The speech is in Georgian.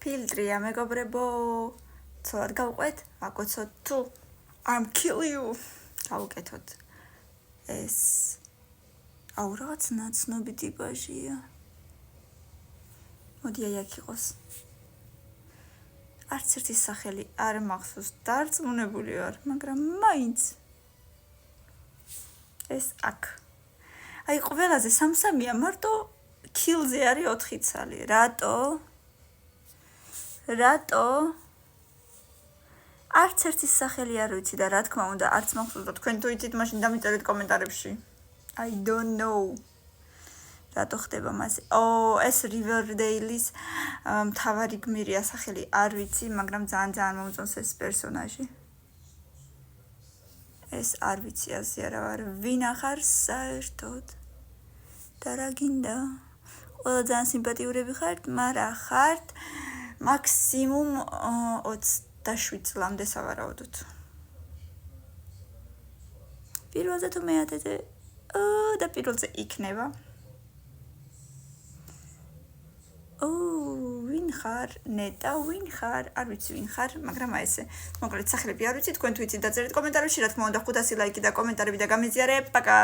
ფილტრია მეგობრებო ცოლად გავყვეთ ვაკოცოთ თუ I'm kill you გავუკეთოთ ეს აუ რაღაც ნაცნობი ტიპაჟია მოდი აი აქ იყოს არც ერთი სახელი არ მახსოვს დარწმუნებული ვარ მაგრამ მაინც ეს აქ აი ყველაზე სამსამია მარტო kill-ზე არის 4 ცალი რატო არც ერთი სახელი არ ვიცი და რა თქმა უნდა არც მახსოვს და თქვენ თუ იცით მაშინ დამიწერეთ კომენტარებში I don't know რატო ხდება მასე ეს Riverdale-ის მთავარი გმირია სახელი არ ვიცი მაგრამ ძალიან მომწონს ეს პერსონაჟი ეს არ ვიცი ასე არა ვარ ვინ ახარ საერთოდ და რა გინდა ყველა ძალიან სიმპათიურები ხართ მაგრამ ხართ მაქსიმუმ 27 წლამდე სავარაუდოდ პირველზე თუ მეათეზე და პირველზე იქნება ვინ ხარ ნეტა ვინ ხარ არ ვიცი ვინ ხარ მაგრამ აი ესე მოკლედ სახელები არ ვიცი თქვენ თუ იცით დაწერეთ კომენტარებში რა თქმა უნდა 500 ლაიკი და კომენტარები და გამიზიარებ პაკა